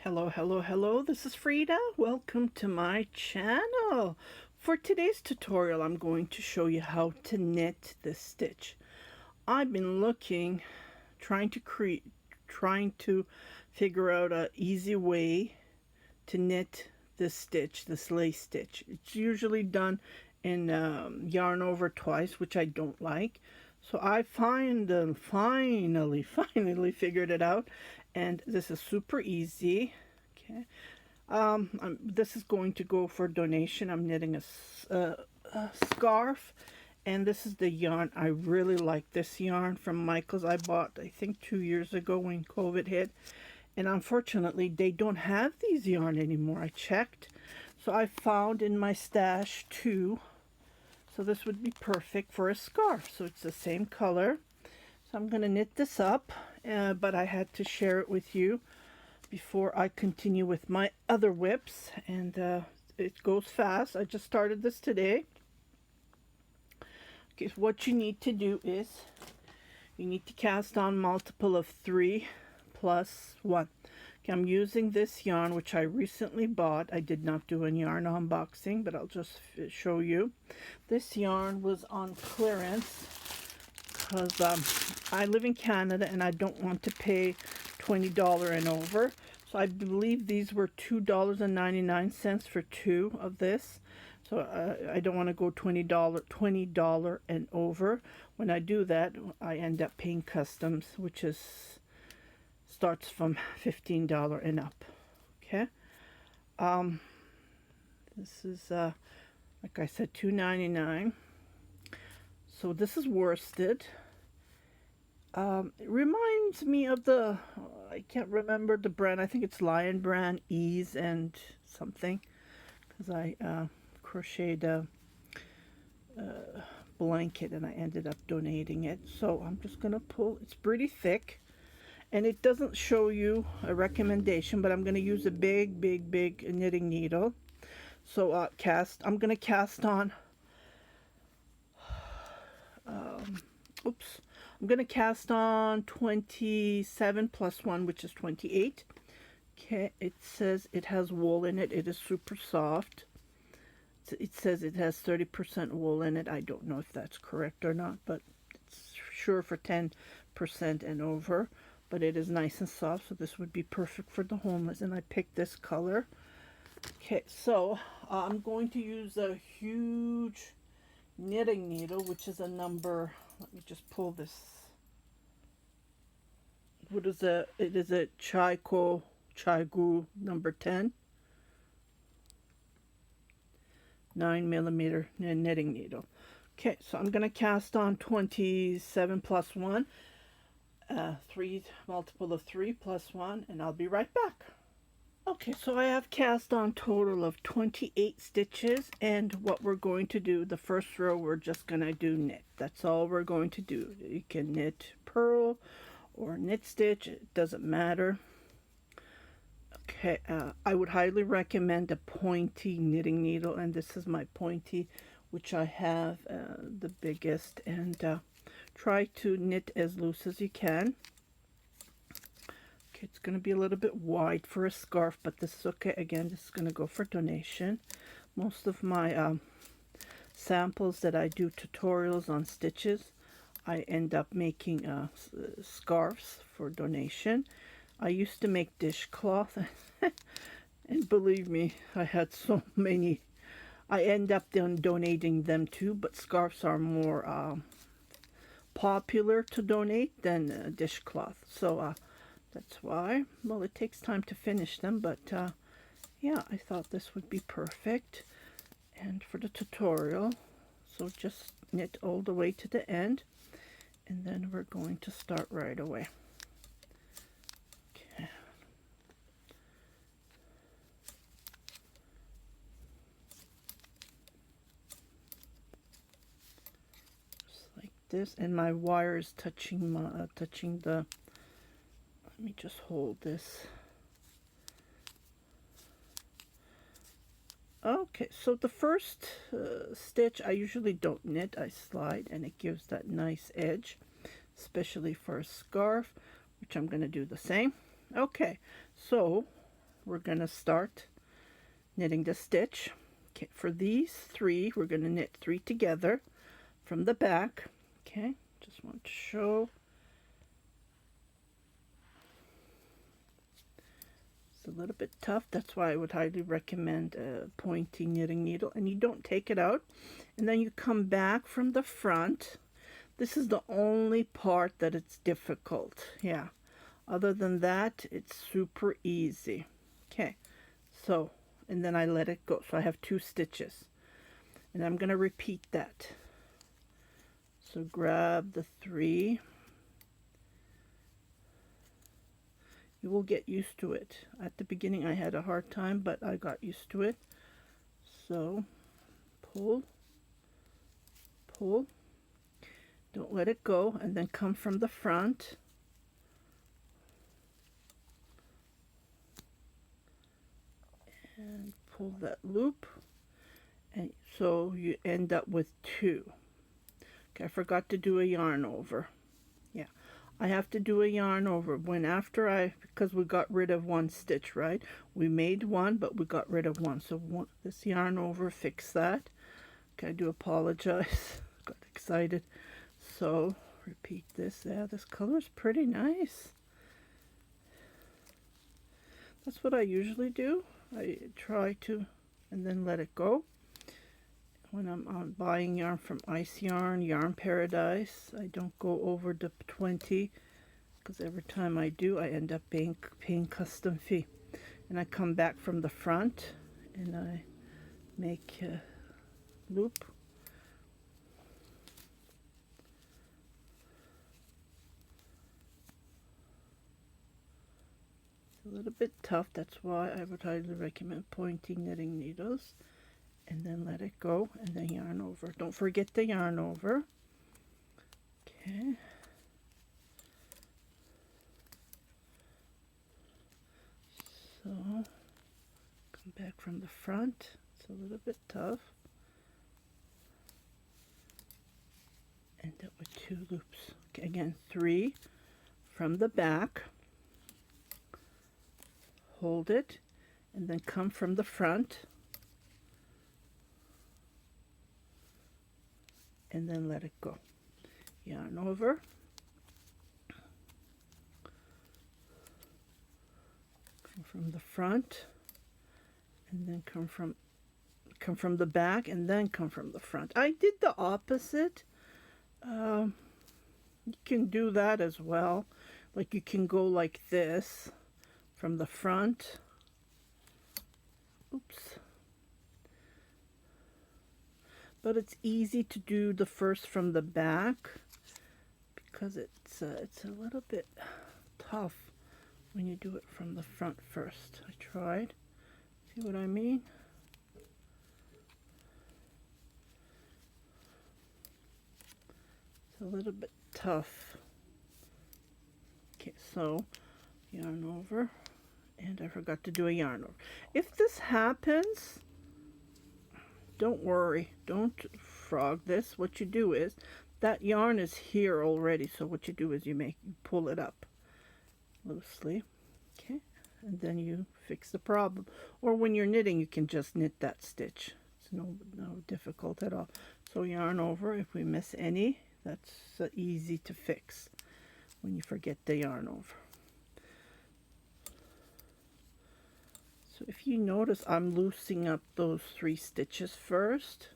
Hello, hello, hello. This is Frida. Welcome to my channel. For today's tutorial, I'm going to show you how to knit this stitch. I've been looking, trying to figure out an easy way to knit this stitch, this lace stitch. It's usually done in yarn over twice, which I don't like. So I finally figured it out, and this is super easy. Okay, this is going to go for donation. I'm knitting a scarf, and this is the yarn. I really like this yarn from Michaels. I bought, I think, 2 years ago when COVID hit, and unfortunately they don't have these yarn anymore. I checked, so I found in my stash two. So this would be perfect for a scarf. So it's the same color. So I'm going to knit this up, but I had to share it with you before I continue with my other whips. And it goes fast. I just started this today. Okay, so what you need to do is you need to cast on multiple of 3 plus 1. Okay, I'm using this yarn, which I recently bought. I did not do a yarn unboxing, but I'll just show you. This yarn was on clearance because I live in Canada and I don't want to pay $20 and over. So I believe these were $2.99 for 2 of this. So I don't want to go $20 and over. When I do that, I end up paying customs, which starts from $15 and up. Okay, this is like I said, $2.99. So this is worsted. It reminds me of the I can't remember the brand. I think it's Lion brand, Ease and something, because I crocheted a blanket and I ended up donating it. So I'm just gonna pull. It's pretty thick. And it doesn't show you a recommendation, but I'm going to use a big knitting needle. So I'm going to cast on, I'm going to cast on 27 plus 1, which is 28. Okay, it says it has wool in it. It is super soft. It says it has 30% wool in it. I don't know if that's correct or not, but it's sure for 10% and over. But it is nice and soft, so this would be perfect for the homeless. And I picked this color. Okay, so I'm going to use a huge knitting needle, which is a number. Let me just pull this. What is it? It is a Chaigu number 10. 9mm knitting needle. Okay, so I'm going to cast on 27 plus 1. 3 multiple of 3 plus 1, and I'll be right back. Okay, so I have cast on total of 28 stitches, and what we're going to do, the first row, we're just going to do knit. That's all we're going to do. You can knit purl or knit stitch, it doesn't matter. Okay, I would highly recommend a pointy knitting needle, and this is my pointy, which I have the biggest, and try to knit as loose as you can. Okay, it's going to be a little bit wide for a scarf, but this is okay. Again, this is going to go for donation. Most of my samples that I do tutorials on stitches, I end up making scarves for donation. I used to make dishcloth, and believe me, I had so many. I end up donating them too, but scarves are more popular to donate than dishcloth, so that's why. Well, it takes time to finish them, but yeah, I thought this would be perfect and for the tutorial. So just knit all the way to the end, and then we're going to start right away. Okay, this, and my wire is touching the, let me just hold this. Okay, so the first stitch I usually don't knit, I slide, and it gives that nice edge, especially for a scarf, which I'm going to do the same. Okay, so we're going to start knitting the stitch. Okay, for these 3, we're going to knit 3 together from the back. Okay, just want to show. It's a little bit tough. That's why I would highly recommend a pointy knitting needle. And you don't take it out. And then you come back from the front. This is the only part that it's difficult. Yeah. Other than that, it's super easy. Okay. So, and then I let it go. So I have 2 stitches. And I'm going to repeat that. So grab the 3. You will get used to it. At the beginning I had a hard time, but I got used to it. So pull, pull, don't let it go, and then come from the front. And pull that loop, and so you end up with 2. Okay, I forgot to do a yarn over. Yeah, I have to do a yarn over because we got rid of 1 stitch, right? We made 1, but we got rid of 1. So this yarn over, fix that. Okay, I do apologize. Got excited. So repeat this. Yeah, this color is pretty nice. That's what I usually do. I try to, and then let it go. When I'm buying yarn from Ice Yarn, Yarn Paradise, I don't go over the 20, because every time I do, I end up paying custom fee. And I come back from the front, and I make a loop. It's a little bit tough, that's why I would highly recommend pointy knitting needles. And then let it go, and then yarn over. Don't forget the yarn over. Okay. So, come back from the front. It's a little bit tough. End up with 2 loops. Okay, again, 3 from the back. Hold it, and then come from the front. And then let it go. Yarn over. Come from the front, and then come from the back, and then come from the front. I did the opposite. You can do that as well. Like you can go like this from the front. Oops. But it's easy to do the first from the back because it's a little bit tough when you do it from the front first. I tried. See what I mean? It's a little bit tough. Okay, so yarn over, and I forgot to do a yarn over. If this happens, don't worry, don't frog this. What you do is, that yarn is here already, so what you do is you pull it up loosely, okay, and then you fix the problem. Or when you're knitting, you can just knit that stitch. It's no difficult at all. So yarn over. If we miss any, that's easy to fix when you forget the yarn over. So if you notice, I'm loosening up those 3 stitches first.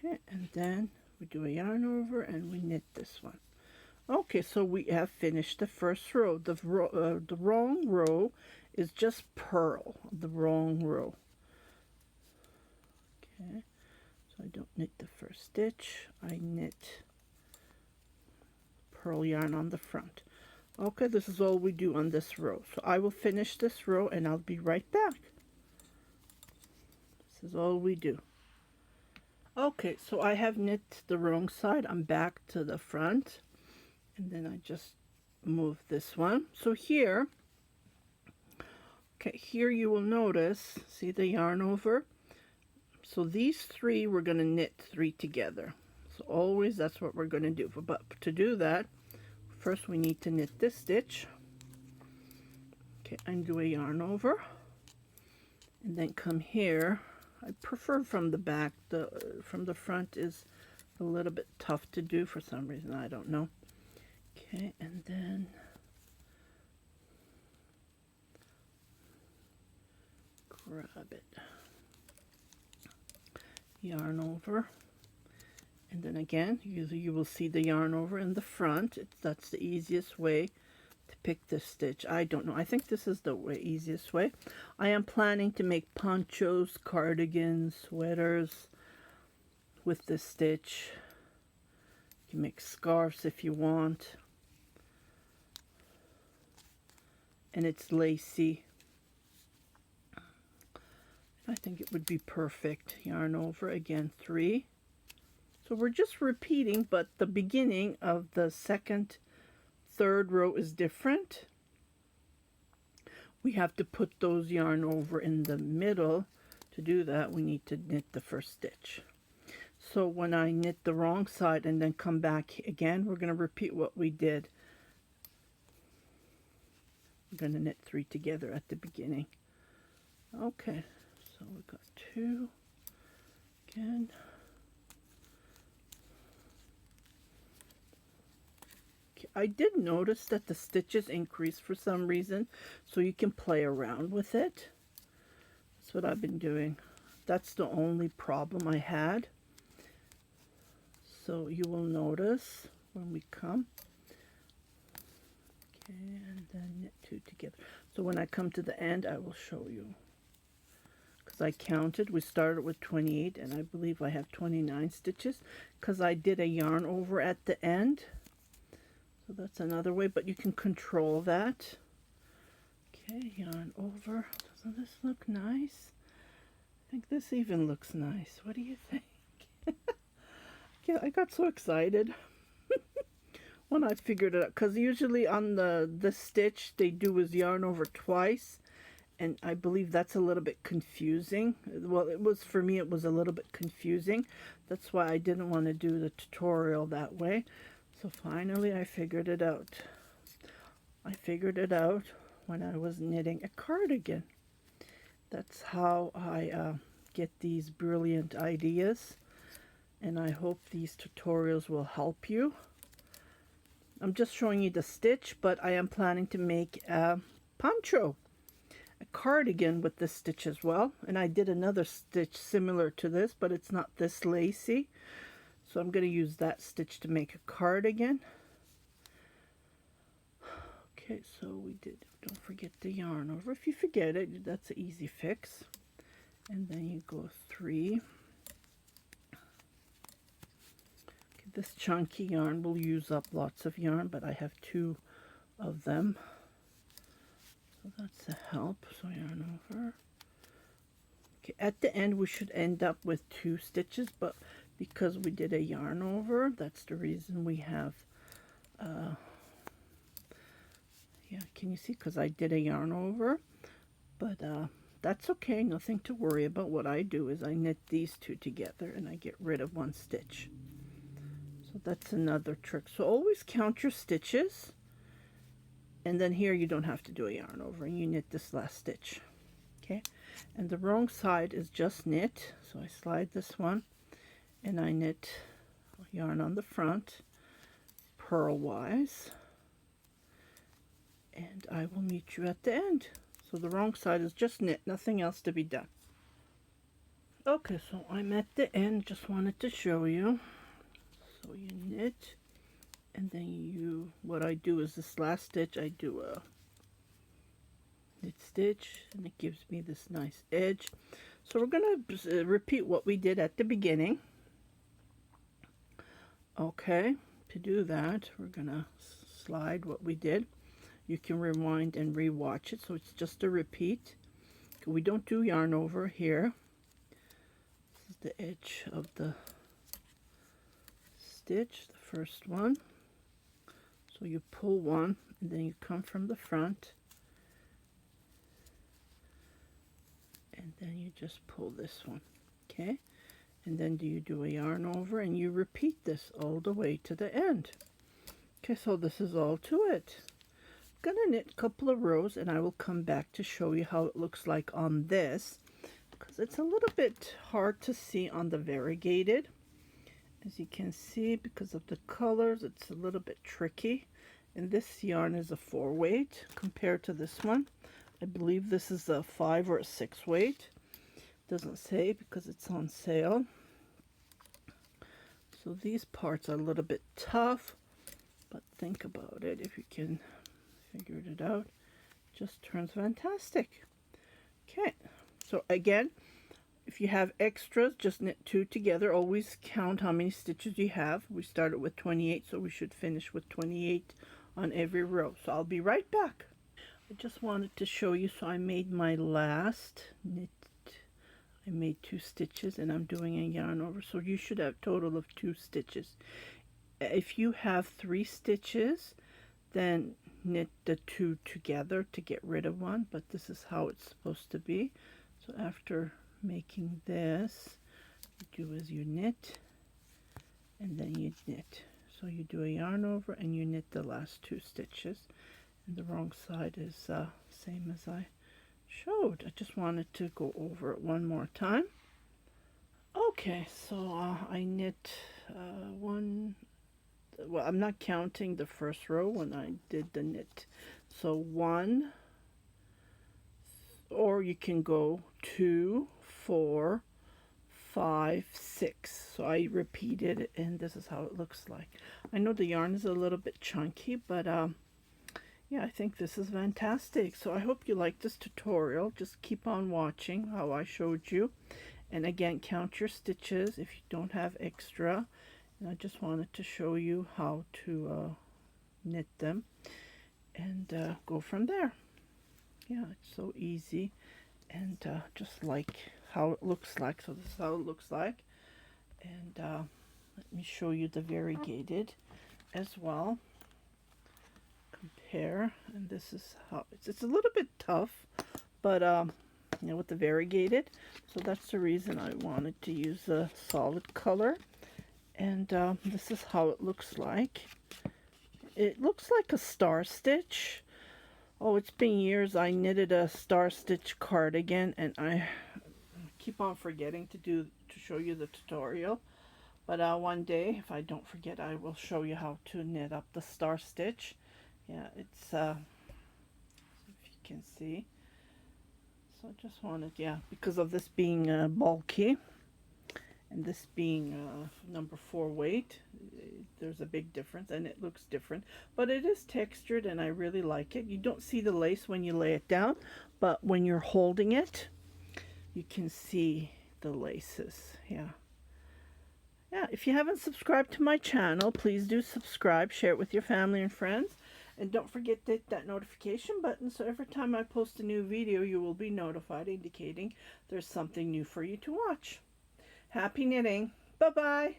Okay, and then we do a yarn over and we knit this one. Okay, so we have finished the first row. The wrong row is just purl, the wrong row. Okay, so I don't knit the first stitch, I knit purl yarn on the front. Okay, this is all we do on this row. So I will finish this row and I'll be right back. This is all we do. Okay, so I have knit the wrong side. I'm back to the front. And then I just move this one. So here, okay, here you will notice, see the yarn over? So these three, we're going to knit three together. So always that's what we're going to do. But to do that, first we need to knit this stitch. Okay, and do a yarn over. And then come here. I prefer from the back. From the front is a little bit tough to do for some reason. I don't know. Okay, and then grab it. Yarn over. And then again, you will see the yarn over in the front. That's the easiest way to pick this stitch. I don't know. I think this is the easiest way. I am planning to make ponchos, cardigans, sweaters with this stitch. You can make scarves if you want. And it's lacy. I think it would be perfect. Yarn over again, three. So we're just repeating, but the beginning of the second, third row is different. We have to put those yarn over in the middle. To do that, we need to knit the first stitch. So when I knit the wrong side and then come back again, we're going to repeat what we did. We're going to knit three together at the beginning. Okay, so we've got two again. I did notice that the stitches increase for some reason, so you can play around with it. That's what I've been doing. That's the only problem I had. So you will notice when we come. Okay, and then knit two together. So when I come to the end, I will show you. Because I counted, we started with 28, and I believe I have 29 stitches, because I did a yarn over at the end. So that's another way, but you can control that. Okay, yarn over. Doesn't this look nice? I think this even looks nice. What do you think? Yeah, I got so excited when I figured it out, because usually on the stitch they do is yarn over twice, and I believe that's a little bit confusing. Well, it was, for me, it was a little bit confusing. That's why I didn't want to do the tutorial that way. So finally I figured it out. I figured it out when I was knitting a cardigan. That's how I get these brilliant ideas, and I hope these tutorials will help you. I'm just showing you the stitch, but I am planning to make a poncho, a cardigan with this stitch as well. And I did another stitch similar to this, but it's not this lacy. So I'm going to use that stitch to make a cardigan. Okay, so we did, don't forget the yarn over. If you forget it, that's an easy fix. And then you go three. Okay, this chunky yarn will use up lots of yarn, but I have two of them. So that's a help. So yarn over. Okay, at the end we should end up with two stitches, but because we did a yarn over, that's the reason we have, yeah, can you see? Because I did a yarn over, but that's okay, nothing to worry about. What I do is I knit these two together and I get rid of one stitch. So that's another trick. So always count your stitches, and then here you don't have to do a yarn over, and you knit this last stitch. Okay, and the wrong side is just knit, so I slide this one and I knit yarn on the front purlwise, and I will meet you at the end. So the wrong side is just knit, nothing else to be done. Okay, so I'm at the end, just wanted to show you. So you knit, and then you, what I do is this last stitch, I do a knit stitch, and it gives me this nice edge. So we're going to repeat what we did at the beginning. Okay, to do that, we're going to slide what we did. You can rewind and re-watch it, so it's just a repeat. We don't do yarn over here. This is the edge of the stitch, the first one. So you pull one, and then you come from the front, and then you just pull this one, okay? And then you do a yarn over, and you repeat this all the way to the end. Okay, so this is all to it. I'm gonna knit a couple of rows, and I will come back to show you how it looks like on this, because it's a little bit hard to see on the variegated. As you can see, because of the colors, it's a little bit tricky. And this yarn is a 4-weight compared to this one. I believe this is a 5 or a 6-weight. Doesn't say because it's on sale. So these parts are a little bit tough, but think about it. If you can figure it out, just turns fantastic. Okay, so again, if you have extras, just knit 2 together. Always count how many stitches you have. We started with 28, so we should finish with 28 on every row. So I'll be right back. I just wanted to show you, so I made my last knit. I made 2 stitches, and I'm doing a yarn over, so you should have a total of 2 stitches. If you have 3 stitches, then knit the 2 together to get rid of one, but this is how it's supposed to be. So after making this, you do is you knit, and then you knit. So you do a yarn over, and you knit the last 2 stitches, and the wrong side is same as I showed. I just wanted to go over it one more time. Okay, so I knit one, well, I'm not counting the first row when I did the knit. So 1, or you can go 2, 4, 5, 6. So I repeated it, and this is how it looks like. I know the yarn is a little bit chunky, but yeah, I think this is fantastic. So I hope you like this tutorial. Just keep on watching how I showed you. And again, count your stitches if you don't have extra. And I just wanted to show you how to knit them and go from there. Yeah, it's so easy, and just like how it looks like. So this is how it looks like. And let me show you the variegated as well. Compare, and this is how it's a little bit tough, but you know, with the variegated. So that's the reason I wanted to use a solid color. And this is how it looks like. It looks like a star stitch. Oh, it's been years. I knitted a star stitch cardigan, and I keep on forgetting to show you the tutorial. But one day, if I don't forget, I will show you how to knit up the star stitch. Yeah, it's if you can see. So I just wanted, yeah, because of this being bulky, and this being number 4 weight, there's a big difference, and it looks different, but it is textured, and I really like it. You don't see the lace when you lay it down, but when you're holding it, you can see the laces. Yeah, if you haven't subscribed to my channel, please do subscribe, share it with your family and friends, and don't forget to hit that notification button, so every time I post a new video, you will be notified, indicating there's something new for you to watch. Happy knitting. Bye-bye.